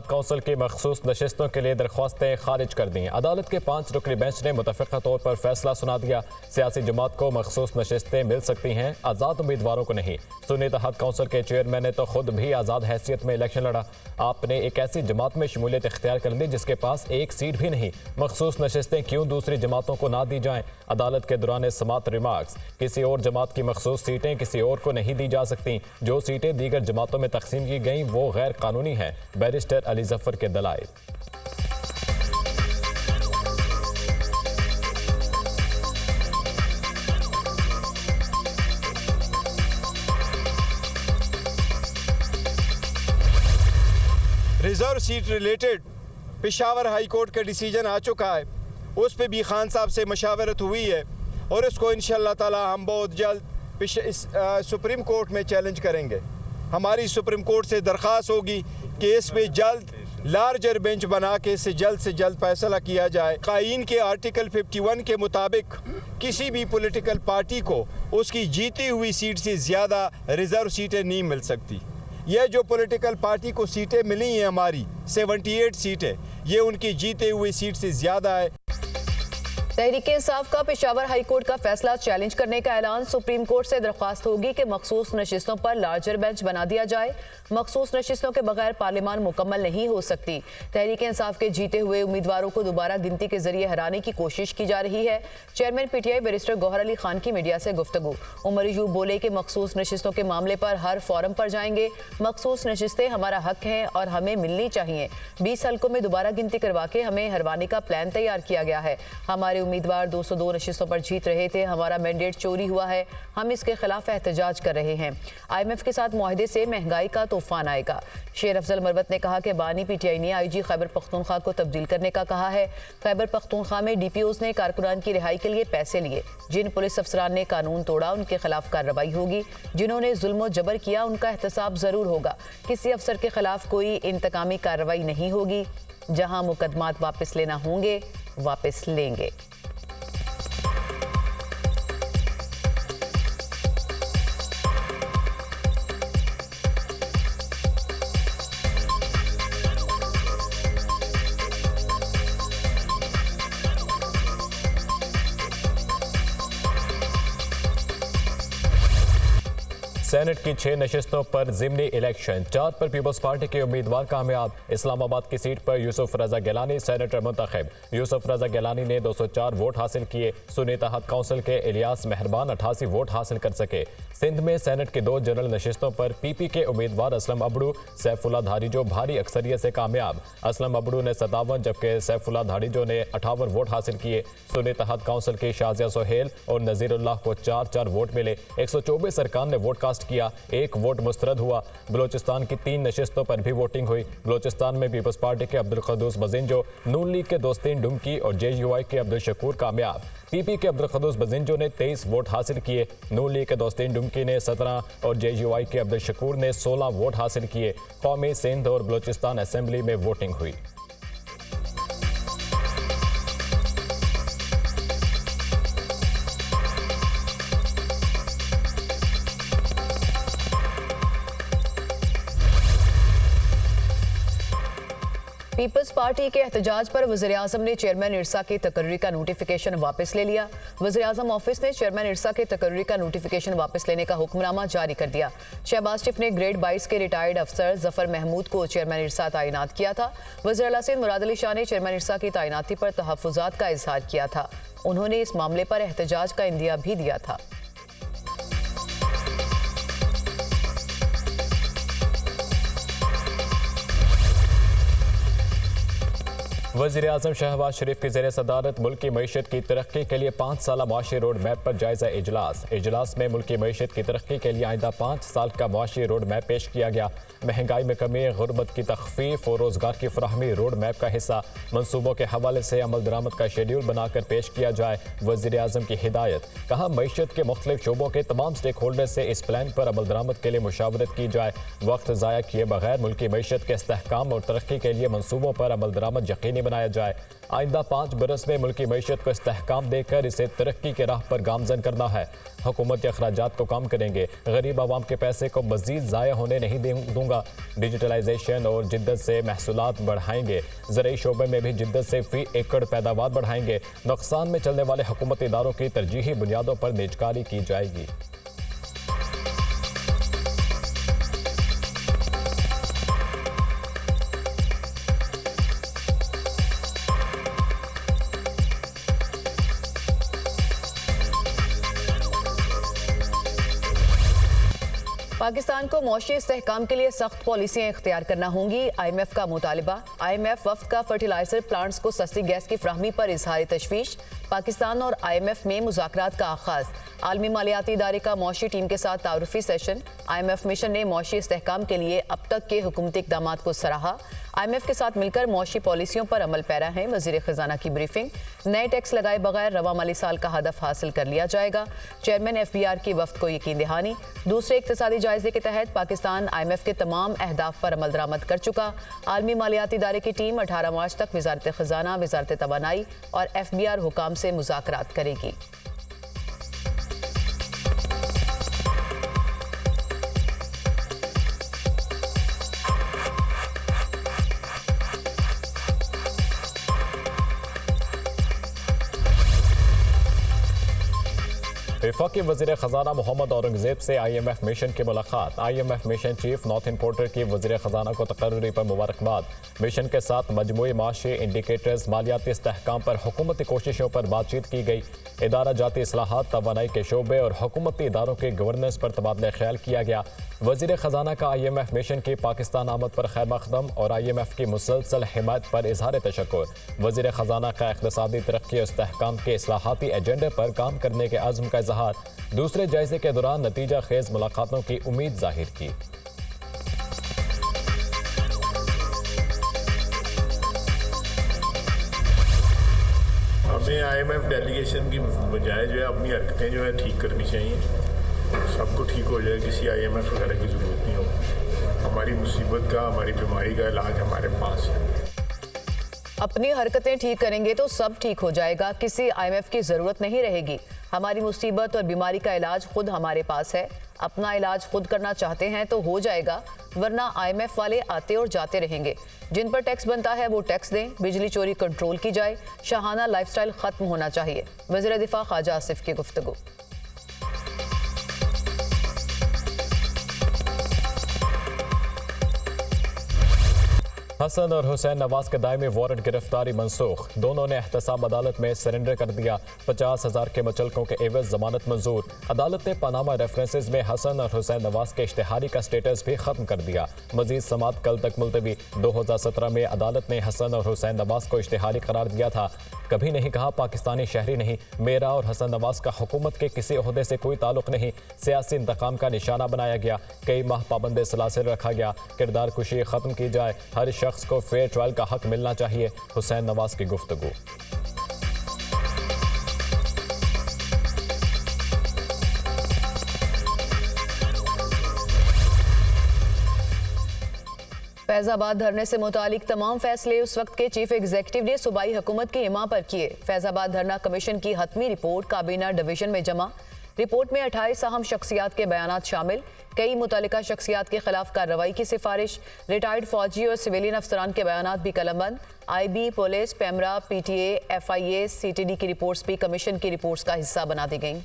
तहत कौंसिल की मखसूस नशिस्तों के लिए दरख्वास्तें खारिज कर दी। अदालत के 5 रुकनी बेंच ने मुतफ़िक़ा तौर पर फैसला सुना दिया। सियासी जमात को मखसूस नशिस्तें मिल सकती हैं, आज़ाद उम्मीदवारों को नहीं। सुन्नी तहत कौंसिल के चेयरमैन ने तो खुद भी आज़ाद हैसियत में इलेक्शन लड़ा। आपने एक ऐसी जमात में शमूलियत इख्तियार कर ली जिसके पास एक सीट भी नहीं। मखसूस नशिस्तें क्यों दूसरी जमातों को ना दी जाएं? अदालत के दौरान समात रिमार्क्स, किसी और जमात की मखसूस सीटें किसी और को नहीं दी जा सकती। जो सीटें दीगर जमातों में तकसीम की गई वो गैर कानूनी है। बैरिस्टर अली जफर के दलाइल। Reserve seat related Peshawar high court का डिसीजन आ चुका है। उस पे भी खान साहब से मशावरत हुई है और इसको इंशाअल्लाह ताला हम बहुत जल्द सुप्रीम कोर्ट में चैलेंज करेंगे। हमारी सुप्रीम कोर्ट से दरख्वास्त होगी कि इस पे जल्द लार्जर बेंच बना के इसे जल्द से जल्द फैसला किया जाए। कायीन के आर्टिकल 51 के मुताबिक किसी भी पॉलिटिकल पार्टी को उसकी जीती हुई सीट से ज़्यादा रिजर्व सीटें नहीं मिल सकती। यह जो पॉलिटिकल पार्टी को सीटें मिली हैं हमारी 78 सीटें, ये उनकी जीते हुई सीट से ज़्यादा है। तहरीक इंसाफ का पेशावर हाई कोर्ट का फैसला चैलेंज करने का ऐलान। सुप्रीम कोर्ट से दरख्वास्त होगी कि मखसूस नशिस्तों पर लार्जर बेंच बना दिया जाए। मखसूस नशिस्तों के बगैर पार्लियामान मुकम्मल नहीं हो सकती। तहरीक इंसाफ के जीते हुए उम्मीदवारों को दोबारा गिनती के जरिए हराने की कोशिश की जा रही है। Chairman PTI barrister Gohar Ali Khan की मीडिया से गुफ्तगू। उमर अयूब बोले कि मखसूस नशिस्तों के मामले पर हर फोरम पर जाएंगे। मखसूस नशिस्तें हमारा हक हैं और हमें मिलनी चाहिए। 20 हल्कों में दोबारा गिनती करवा के हमें हरवाने का प्लान तैयार किया गया है। हमारे उम्मीदवार 202 नशिस्तों पर जीत रहे थे। हमारा मैंडेट चोरी हुआ है। हम इसके खिलाफ एहतजाज कर रहे हैं। IMF के साथ मुआहदे से महंगाई का तूफान आएगा। शेर अफजल मरवत ने कहा कि बानी PTI ने IG खैबर पख्तूनख्वा को तब्दील करने का कहा है। खैबर पख्तूनख्वा में DPOs ने कारकुनान की रिहाई के लिए पैसे लिए। जिन पुलिस अफसरान ने कानून तोड़ा उनके खिलाफ कार्रवाई होगी। जिन्होंने जुल्म जबर किया उनका एहतसाब जरूर होगा। किसी अफसर के खिलाफ कोई इंतकामी कार्रवाई नहीं होगी। जहां मुकदमात वापस लेना होंगे वापस लेंगे। सेनेट की 6 नशिस्तों पर ज़िमनी इलेक्शन, 4 पर पीपल्स पार्टी के उम्मीदवार कामयाब। इस्लामाबाद की सीट पर यूसुफ रजा गिलानी सेनेटर मुंतखब। यूसुफ रजा गिलानी ने 204 वोट हासिल किए। सुन्नी तहत कौंसिल के इलियास मेहरबान 88 वोट हासिल कर सके। सिंध में सेनेट की 2 जनरल नशिस्तों पर PP के उम्मीदवार असलम अबड़ू सैफुल्ला धारीजो भारी अक्सरियत से कामयाब। असलम अबड़ू ने 57 जबकि सैफुल्ला धारीजो ने 58 वोट हासिल किए। सुन्नी तहत कौंसिल की शाजिया सोहेल और नज़ीरुल्लाह को 4-4 वोट मिले। 124 अरकान ने वोट कास्ट किया। 1 वोट मुस्तरद हुआ। बलोचिस्तान की 3 नशिस्तों पर भी वोटिंग हुई। बलोचिस्तान में पीपल्स पार्टी के अब्दुल कदूस बजिंजो, नून लीग के दोस्तीन डुमकी और JUI के अब्दुल शकूर कामयाब। PP के अब्दुल कदूस बजिंजो ने 23 वोट हासिल किए। नून लीग के दोस्तीन डुमकी ने 17 और JUI के अब्दुल शकूर ने 16 वोट हासिल किए। कौमी सिंध और बलोचिस्तान असेंबली में वोटिंग हुई। पीपल्स पार्टी के एहतजाज पर वज़ीर-ए-आज़म ने चेयरमैन इरसा की तकर्री का नोटिफिकेशन वापस ले लिया। वज़ीर-ए-आज़म ऑफिस ने चेयरमैन इरसा के तकर्री का नोटिफिकेशन वापस लेने का हुक्मनामा जारी कर दिया। शहबाज शरीफ ने ग्रेड 22 के रिटायर्ड अफसर जफर महमूद को चेयरमैन इरसा तैनात किया था। वज़ीर आला सिंध मुराद अली शाह ने चेयरमैन इरसा की तैनाती पर तहफ़्फ़ुज़ात का इजहार किया था। उन्होंने इस मामले पर एहतजाज का इंदिया भी दिया था। वज़ीर-ए-आज़म शहबाज शरीफ की ज़ेर सदारत मुल्क की मईशत की तरक्की के लिए 5 साला मुआशी रोड मैप पर जायज़ा इजलास। इजलास में मुल्क की मईशत की तरक्की के लिए आइंदा 5 साल का मुआशी रोड मैप पेश किया गया। महंगाई में कमी, गुर्बत की तख़फ़ीफ़ और रोज़गार की फराहमी रोड मैप का हिस्सा। मनसूबों के हवाले से अमल दरामद का शेड्यूल बनाकर पेश किया जाए। वज़ीर-ए-आज़म की हिदायत। कहा मईशत के मुख्तलिफ शोबों के तमाम स्टेक होल्डर से इस प्लान पर अमल दरामद के लिए मुशावरत की जाए। वक्त ज़ाया किए बगैर मुल्क की मईशत के इस्तेहकाम और तरक्की के लिए मनसूबों पर अमल दरामद यकीनी बनाया जाए। आइंदा 5 बरस में मुल्की मईशत को इस्तेहकाम देकर इसे तरक्की के राह पर गामजन करना है। हुकूमती अखराजात को कम करेंगे, गरीब आवाम के पैसे को मजीद ज़ाया होने नहीं दूंगा। डिजिटलाइजेशन और जिद्दत से महसूलात बढ़ाएंगे। ज़रूरी शोबे में भी जिद्दत से फी एकड़ पैदावार बढ़ाएंगे। नुकसान में चलने वाले हुकूमती इदारों की तरजीही बुनियादों पर निजकारी की जाएगी। पाकिस्तान को मौशी इस्तेहकाम के लिए सख्त पॉलिसियां इख्तियार करना होंगी। IMF का मुतालिबा। IMF वफ्द का फर्टिलाइजर प्लांट्स को सस्ती गैस की फ्राहमी पर इजहार तशवीश। पाकिस्तान और IMF में मुज़ाकरात का आगाज। आलमी मालियाती इदारे का मौशी टीम के साथ तारुफी सेशन। IMF मिशन ने मौशी इस्तेहकाम के लिए अब तक के हुकूमती इक़दामात को सराहा। IMF के साथ मिलकर मौशी पॉलिसियों पर अमल पैरा है। वज़ीर ख़जाना की ब्रीफिंग। नए टैक्स लगाए बगैर रवा माली साल का हदफ हासिल कर लिया जाएगा। चेयरमैन FBR की वफ्द को यकीन दहानी। दूसरे इक़्तिसादी जायजे के तहत पाकिस्तान IMF के तमाम अहदाफ पर अमल दरामद कर चुका। आलमी मालियाती इदारे की टीम 18 मार्च तक वज़ारत ख़जाना, वज़ारत तवानाई और FBR हुकाम से मुज़ाकरात करेगी। वफाकी वज़ीर ख़जाना मोहम्मद औरंगज़ेब से IMF मिशन की मुलाकात। IMF मिशन चीफ नॉर्थिन पोर्टर की वज़ीर ख़जाना को तकर्री पर मुबारकबाद। मिशन के साथ मजमूई माशी इंडिकेटर्स, मालियाती इस्तेहकाम पर हुकूमती कोशिशों पर बातचीत की गई। इदारा जाती इस्लाहात, तवानाई के शोबे और हुकूमती इदारों के गवर्नेंस पर तबादला ख्याल किया गया। वज़ीर ख़जाना का IMF मिशन की पाकिस्तान आमद पर खैर मक़दम और IMF की मुसलसल हिमायत पर इजहार तशक्कुर। वज़ीर ख़जाना का इक़्तिसादी तरक्की और इस्तेहकाम के इस्लाहाती एजेंडे पर काम करने के अज़्म का इजहार। दूसरे जायजे के दौरान नतीजा खेज मुलाकातों की उम्मीद जाहिर की। हमें IMF डेलीगेशन की बजाय जो है अपनी हरकतें जो है ठीक करनी चाहिए। सबको ठीक हो जाए, किसी IMF वगैरह की ज़रूरत नहीं हो। हमारी मुसीबत का, हमारी बीमारी का इलाज हमारे पास है। अपनी हरकतें ठीक करेंगे तो सब ठीक हो जाएगा, किसी IMF की ज़रूरत नहीं रहेगी। हमारी मुसीबत और बीमारी का इलाज खुद हमारे पास है। अपना इलाज खुद करना चाहते हैं तो हो जाएगा, वरना IMF वाले आते और जाते रहेंगे। जिन पर टैक्स बनता है वो टैक्स दें, बिजली चोरी कंट्रोल की जाए, शाहाना लाइफस्टाइल खत्म होना चाहिए। वज़ीर दिफा ख्वाजा आसिफ की गुफ्तगू। हसन और हुसैन नवाज के दायमी वारंट गिरफ्तारी मनसूख। दोनों ने एहतसाब अदालत में सरेंडर कर दिया। 50,000 के मुचलकों के एवज जमानत मंजूर। अदालत ने पनामा रेफरेंसेज में हसन और हुसैन नवाज के इश्तिहारी का स्टेटस भी खत्म कर दिया। मजीद समात कल तक मुलतवी। 2017 में अदालत ने हसन और हुसैन नवाज को इश्तिहारी करार दिया था। कभी नहीं कहा पाकिस्तानी शहरी नहीं। मेरा और हसन नवाज का हुकूमत के किसी ओहदे से कोई ताल्लुक नहीं। सियासी इंतकाम का निशाना बनाया गया। कई माह पाबंद सलासिल रखा गया। किरदार कुशी खत्म की जाए। हर शख्स को फेयर ट्रायल का हक मिलना चाहिए। हुसैन नवाज की गुफ्तगू। फैजाबाद धरने से मुतालिक तमाम फैसले उस वक्त के चीफ एग्जीक्यूटिव ने सूबाई हुकूमत की हिमा पर किए। फैजाबाद धरना कमीशन की हतमी रिपोर्ट काबीना डिवीजन में जमा। रिपोर्ट में 28 अहम शख्सियात के बयानात शामिल। कई मुतल्लिका शख्सियात के खिलाफ कार्रवाई की सिफारिश। रिटायर्ड फौजी और सिविलियन अफसरान के बयानात भी कलमबंद। IB, police, PEMRA, PTA, FIA, CTD की रिपोर्ट्स भी कमीशन की रिपोर्ट्स का हिस्सा बना दी गईं।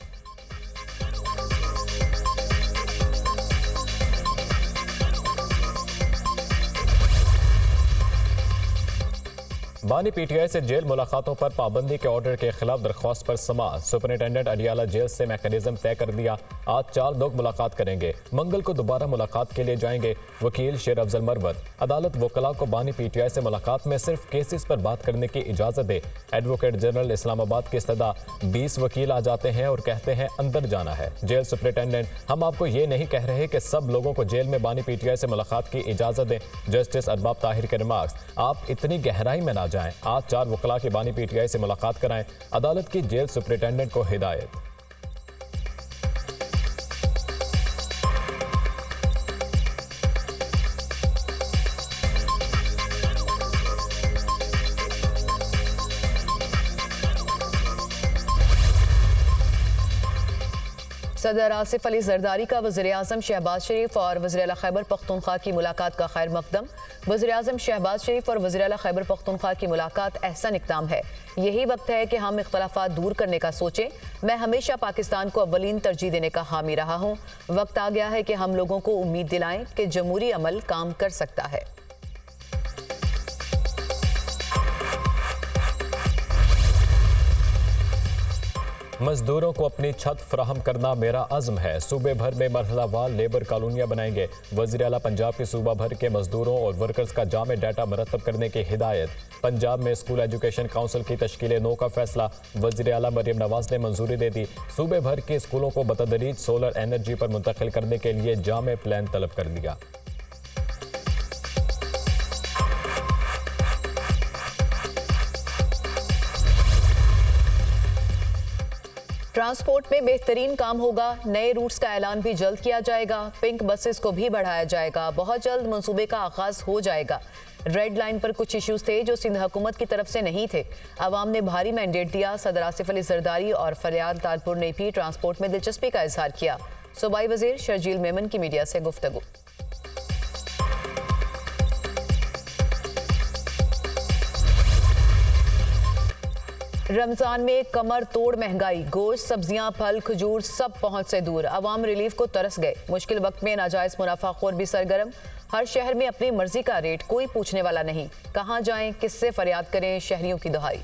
बानी PTI से जेल मुलाकातों पर पाबंदी के ऑर्डर के खिलाफ दरख्वास्त पर समाअत। सुपरिटेंडेंट अडियाला जेल से मैकेनिज्म तय कर दिया। आज 4 लोग मुलाकात करेंगे। मंगल को दोबारा मुलाकात के लिए जाएंगे। वकील शेर अफजल मरवत। अदालत वकला को बानी PTI से मुलाकात में सिर्फ केसेस पर बात करने की इजाजत दे। एडवोकेट जनरल इस्लामाबाद की इस्तदा। 20 वकील आ जाते हैं और कहते हैं अंदर जाना है। जेल सुपरिटेंडेंट, हम आपको ये नहीं कह रहे कि सब लोगों को जेल में बानी PTI से मुलाकात की इजाजत दें। जस्टिस अरबाब ताहिर के रिमार्क्स, आप इतनी गहराई में ना जाएं। आज 4 वकला की बानी PTI से मुलाकात कराएं। अदालत की जेल सुपरिटेंडेंट को हिदायत। सदर आसिफ अली जरदारी का वज़ीर-ए-आज़म शहबाज शरीफ और वज़ीर आला खैबर पख्तूनख्वा की मुलाकात का खैर मकदम। वज़ीर-ए-आज़म शहबाज शरीफ और वज़ीर आला खैबर पख्तूनख्वा की मुलाकात अहसन इक़दाम है। यही वक्त है कि हम इख्तलाफात दूर करने का सोचें। मैं हमेशा पाकिस्तान को अव्वलीन तरजीह देने का हामी रहा हूँ। वक्त आ गया है कि हम लोगों को उम्मीद दिलाएं कि जमहूरी अमल काम कर सकता है। मजदूरों को अपनी छत फराहम करना मेरा अज़्म है। सूबे भर में मरहलावार लेबर कॉलोनियाँ बनाएंगे। वज़ीर आला पंजाब की सूबा भर के मजदूरों और वर्कर्स का जामे डाटा मरतब करने की हिदायत। पंजाब में स्कूल एजुकेशन काउंसिल की तश्कील नो का फैसला वज़ीर आला मरियम नवाज ने मंजूरी दे दी। सूबे भर के स्कूलों को बतदरीज सोलर एनर्जी पर मुंतकिल करने के लिए जामे प्लान तलब कर दिया। ट्रांसपोर्ट में बेहतरीन काम होगा। नए रूट्स का ऐलान भी जल्द किया जाएगा। पिंक बसेस को भी बढ़ाया जाएगा। बहुत जल्द मंसूबे का आगाज हो जाएगा। रेड लाइन पर कुछ इश्यूज थे जो सिंध हुकूमत की तरफ से नहीं थे। अवाम ने भारी मैंडेट दिया। सदर आसिफ अली जरदारी और फरियाद तालपुर ने भी ट्रांसपोर्ट में दिलचस्पी का इजहार किया। सूबाई वजीर शर्जील मेमन की मीडिया से गुफ्तगू। रमजान में कमर तोड़ महंगाई, गोश्त, सब्जियां, फल, खजूर सब पहुंच से दूर। अवाम रिलीफ को तरस गए। मुश्किल वक्त में नाजायज मुनाफाखोर भी सरगर्म। हर शहर में अपनी मर्जी का रेट, कोई पूछने वाला नहीं। कहां जाएं, किससे फरियाद करें, शहरियों की दुहाई।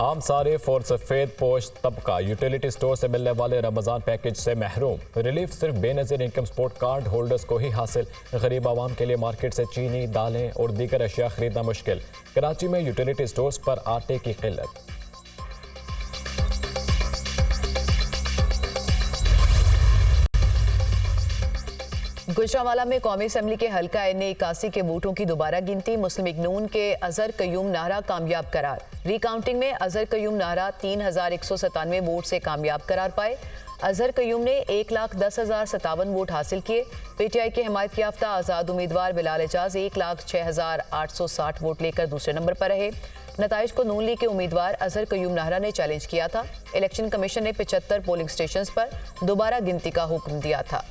आम सारिफ और सफेद पोश तबका यूटिलिटी स्टोर से मिलने वाले रमजान पैकेज से महरूम। रिलीफ सिर्फ Benazir income support card holders को ही हासिल। गरीब आवाम के लिए मार्केट से चीनी, दालें और दीगर अशिया खरीदना मुश्किल। कराची में यूटिलिटी स्टोर्स पर आटे की किल्लत। गुजरांवाला में कौमी असम्बली के हल्का NA81 के वोटों की दोबारा गिनती। मुस्लिम लीग नून के अजहर कयूम नाहरा कामयाब करार। रिकाउंटिंग में अजहर कयूम नाहरा 3197 वोट से कामयाब करार पाए। अजहर कयूम ने 1,10,057 वोट हासिल किए। PTI के हिमायत याफ्ता आज़ाद उम्मीदवार बिलाल एजाज 1,06,860 वोट लेकर दूसरे नंबर पर रहे। नताइज को नून लीग के उम्मीदवार अजहर कयूम नाहरा ने चैलेंज किया था। इलेक्शन कमीशन ने 75 पोलिंग स्टेशन पर दोबारा गिनती का हुक्म दिया था।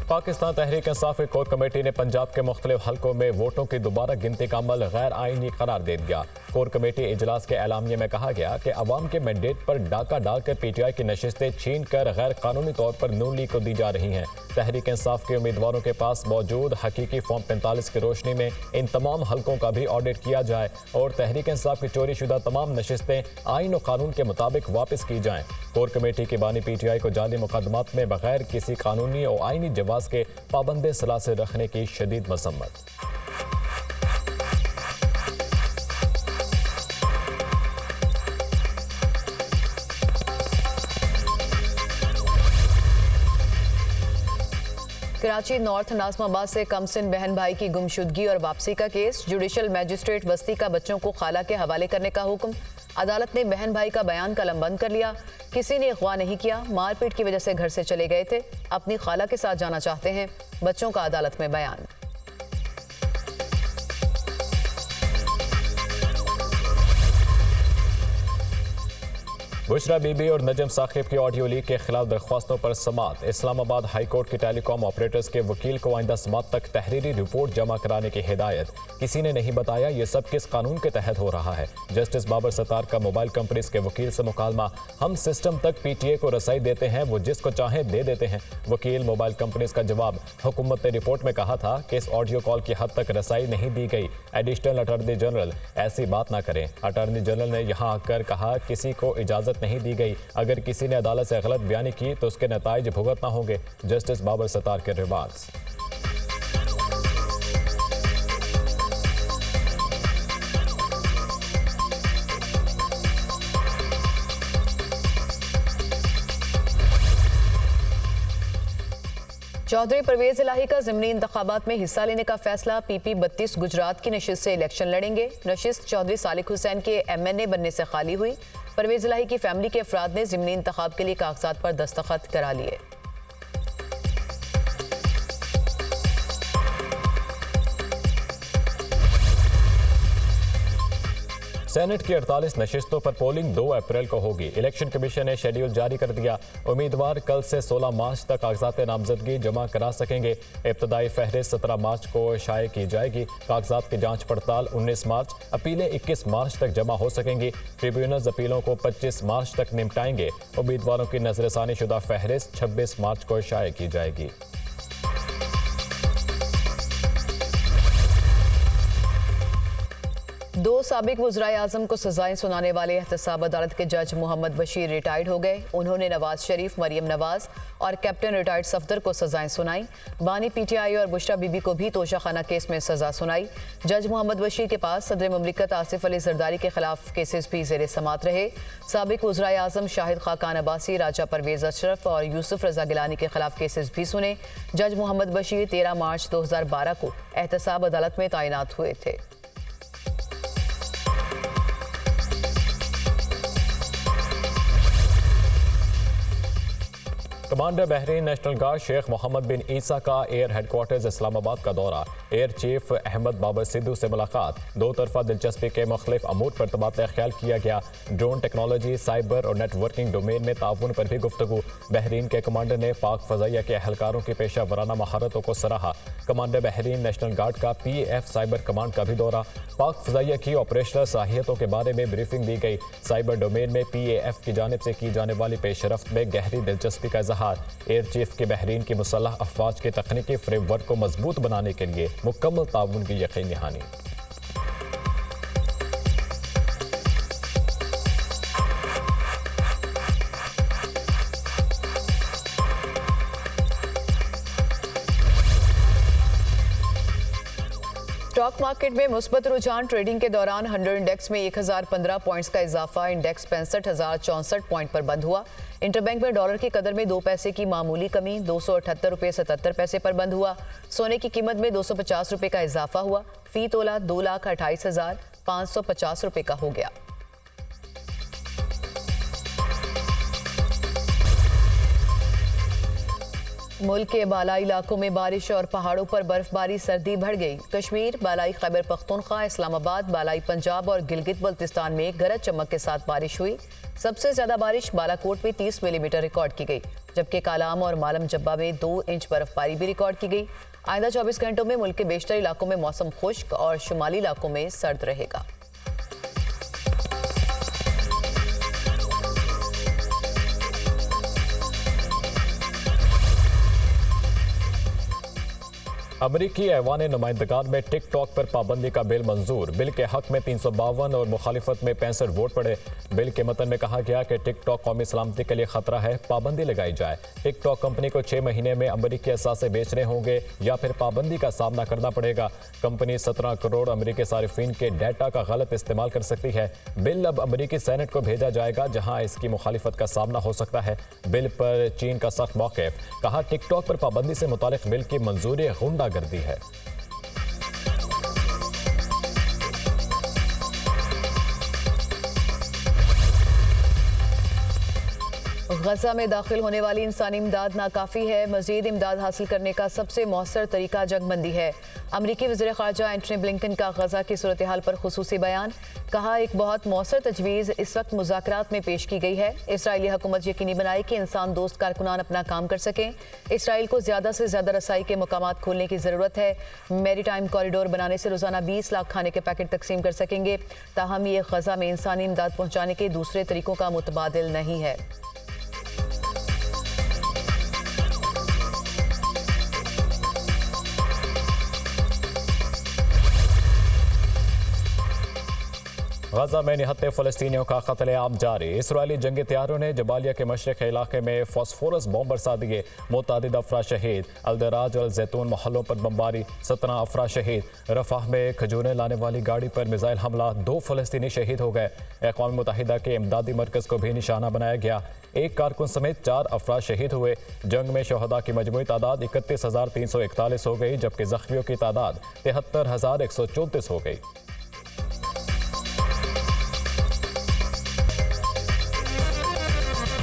पाकिस्तान तहरीक इंसाफ की कोर कमेटी ने पंजाब के मुख्तलिफ हलकों में वोटों की दोबारा गिनती का अमल गैर आईनी करार दे दिया। कोर कमेटी इजलास के एलामिया में कहा गया कि अवाम के मैंडेट पर डाका डालकर PTI की नशिस्तें छीन कर गैर कानूनी तौर पर नून लीग को दी जा रही हैं। तहरीक इंसाफ के उम्मीदवारों के पास मौजूद हकीकी फॉर्म 45 की रोशनी में इन तमाम हलकों का भी ऑडिट किया जाए और तहरीक इंसाफ की चोरी शुदा तमाम नशिस्तें आईन और कानून के मुताबिक वापस की जाएं। कोर कमेटी की बानी PTI को जाली मुकदमात में बगैर किसी कानूनी और आईनी जवाब के पाबंद सलासे रखने की शदीद मजम्मत। कराची नॉर्थ नाज़माबाद से कमसिन बहन भाई की गुमशुदगी और वापसी का केस। जुडिशल मैजिस्ट्रेट बस्ती का बच्चों को खाला के हवाले करने का हुक्म। अदालत ने बहन भाई का बयान कलमबंद कर लिया। किसी ने अगवा नहीं किया, मारपीट की वजह से घर से चले गए थे। अपनी खाला के साथ जाना चाहते हैं। बच्चों का अदालत में बयान। बुशरा बीबी और नजम साकिब की ऑडियो लीक के खिलाफ दरख्वास्तों पर समात। इस्लामाबाद हाई कोर्ट के टेलीकॉम ऑपरेटर्स के वकील को आइंदा समात तक तहरीरी रिपोर्ट जमा कराने की हिदायत। किसी ने नहीं बताया ये सब किस कानून के तहत हो रहा है। जस्टिस बाबर सत्तार का मोबाइल कंपनीज के वकील से मुकालमा। हम सिस्टम तक PTA को रसाई देते हैं, वो जिसको चाहे दे देते हैं। वकील मोबाइल कंपनीज का जवाब। हुकूमत ने रिपोर्ट में कहा था कि इस ऑडियो कॉल की हद तक रसाई नहीं दी गई। एडिशनल अटॉर्नी जनरल ऐसी बात ना करें। अटॉर्नी जनरल ने यहाँ आकर कहा किसी को इजाजत नहीं दी गई। अगर किसी ने अदालत से गलत बयानी की तो उसके नताइज भुगतना होंगे। जस्टिस बाबर सत्तार के रिमार्क्स। चौधरी परवेज इलाही का ज़िमनी इंतखाबात में हिस्सा लेने का फैसला। PP 32 गुजरात की नशिस्त से इलेक्शन लड़ेंगे। नशिस्त चौधरी सालिक हुसैन के MNA बनने से खाली हुई। परवेज इलाही की फैमिली के अफराद ने ज़िमनी इंतखाब के लिए कागजात पर दस्तखत करा लिए। सेनेट की 48 नशिस्तों पर पोलिंग 2 अप्रैल को होगी। इलेक्शन कमीशन ने शेड्यूल जारी कर दिया। उम्मीदवार कल से 16 मार्च तक कागजात नामजदगी जमा करा सकेंगे। इब्तदाई फहरिस्त 17 मार्च को शाये की जाएगी। कागजात की जांच पड़ताल 19 मार्च, अपीलें 21 मार्च तक जमा हो सकेंगी। ट्रिब्यूनल्स अपीलों को 25 मार्च तक निपटाएंगे। उम्मीदवारों की नजरसानी शुदा फहरिस्त 26 मार्च को शाये की जाएगी। दो साबिक वज़राए आज़म को सजाएं सुनाने वाले एहतसाब अदालत के जज मोहम्मद बशीर रिटायर्ड हो गए। उन्होंने नवाज शरीफ, मरियम नवाज और कैप्टन रिटायर्ड सफदर को सजाएं सुनाई। बानी PTI और बुशरा बीबी को भी तोशाखाना केस में सजा सुनाई। जज मोहम्मद बशीर के पास सदर मुमलिकत आसिफ अली जरदारी के खिलाफ केसेस भी ज़ेरे समात रहे। साबिक वज़राए आज़म शाहिद खाकान अब्बासी, राजा परवेज अशरफ और यूसुफ रजा गिलानी के खिलाफ केसेस भी सुने। जज मोहम्मद बशीर 13 मार्च 2012 को एहतसाब अदालत में तैनात हुए थे। Commander Bahrain national guard Sheikh Mohammed bin Isa का एयर हेडक्वार्टर्स इस्लामाबाद का दौरा। एयर चीफ अहमद बाबर सिद्धू से मुलाकात। दो तरफा दिलचस्पी के मुख्तलिफ अमूर पर तबादला ख्याल किया गया। ड्रोन टेक्नोलॉजी, साइबर और नेटवर्किंग डोमेन में ताउन पर भी गुफ्तगू। बहरीन के कमांडर ने पाक फजाइया के अहलकारों की पेशा वराना महारतों को सराहा। कमांडर बहरीन नेशनल गार्ड का PAF साइबर कमांड का भी दौरा। पाक फजाइया की ऑपरेशनल साहियतों के बारे में ब्रीफिंग दी गई। साइबर डोमेन में PAF की जानिब से की जाने वाली पेशरफ्त में गहरी दिलचस्पी का इजहार। एयर चीफ की बहरीन की मुसल्लह अफवाज के तकनीकी फ्रेमवर्क को मजबूत बनाने के लिए मुकम्मल ताउन की यकीन दहानी। स्टॉक मार्केट में मुस्बत रुझान। ट्रेडिंग के दौरान 100 इंडेक्स में 1015 पॉइंट्स का इजाफा। इंडेक्स 65,064 पॉइंट पर बंद हुआ। इंटरबैंक में डॉलर की कदर में 2 पैसे की मामूली कमी, 278.77 रुपये पर बंद हुआ। सोने की कीमत में 250 रुपये का इजाफा हुआ। फी तोला 2,28,550 रुपये का हो गया। मुल्क के बालाई इलाकों में बारिश और पहाड़ों पर बर्फबारी, सर्दी बढ़ गई। कश्मीर, बालाई खैबर पख्तूनख्वा, इस्लामाबाद, बालाई पंजाब और गिलगित बल्तिस्तान में गरज चमक के साथ बारिश हुई। सबसे ज्यादा बारिश बालाकोट में 30 मिलीमीटर रिकॉर्ड की गई, जबकि कालाम और मालम जब्बा में 2 इंच बर्फबारी भी रिकॉर्ड की गई। आइंदा 24 घंटों में मुल्क के बेशतर इलाकों में मौसम खुश्क और शुमाली इलाकों में सर्द रहेगा। अमरीकी ऐवान नुमाइंदगान में टिकटॉक पर पाबंदी का बिल मंजूर। बिल के हक में 352 और मुखालिफत में 65 वोट पड़े। बिल के मतन में कहा गया कि टिकटॉक कौमी सलामती के लिए खतरा है, पाबंदी लगाई जाए। टिकटॉक कंपनी को 6 महीने में अमरीकी असासे बेचने होंगे या फिर पाबंदी का सामना करना पड़ेगा। कंपनी 17 करोड़ अमरीकी सारिफीन के डाटा का गलत इस्तेमाल कर सकती है। बिल अब अमरीकी सेनेट को भेजा जाएगा, जहां इसकी मुखालिफत का सामना हो सकता है। बिल पर चीन का सख्त मौक़िफ़। कहा, टिकटॉक पर पाबंदी से मुतालिक बिल की मंजूरी गुंडागर्दी है। गजा में दाखिल होने वाली इंसानी इमदाद नाकाफी है। मजीद इमदाद हासिल करने का सबसे मौसर तरीका जंगबंदी है। अमरीकी वज़ीर ख़ारजा एंटनी ब्लिंकन का गजा की सूरत हाल पर खुसूसी बयान। कहा, एक बहुत मौसर तजवीज़ इस वक्त मुज़ाकरात में पेश की गई है। इसराइली हुकूमत यकीनी बनाए कि इंसान दोस्त कारकुनान अपना काम कर सकें। इसराइल को ज़्यादा से ज़्यादा रसाई के मकामात खोलने की ज़रूरत है। मैरीटाइम कॉरिडोर बनाने से रोज़ाना 20 लाख खाने के पैकेट तकसीम कर सकेंगे। ताहम ये गजा में इंसानी इमदाद पहुँचाने के दूसरे तरीकों का मुतबादिल नहीं है। गजा में निहत्ते फ़लस्तीनियों का कत्लेआम जारी। इसराइली जंगी तैयारों ने जबालिया के मशरक़ इलाके में फॉस्फोरस बम बरसा दिए। मुतादिद अफराद शहीद। अलदराज और जैतून मोहल्लों पर बमबारी, 17 अफराद शहीद। रफ़ाह में खजूरें लाने वाली गाड़ी पर मिसाइल हमला, 2 फ़लस्तीनी शहीद हो गए। अक़वाम मुत्तहिदा के इमदादी मरकज़ को भी निशाना बनाया गया। एक कारकुन समेत 4 अफराद शहीद हुए। जंग में शहदा की मजमूई तादाद 31,341 हो गई, जबकि जख्मियों की तादाद 73,134 हो गई।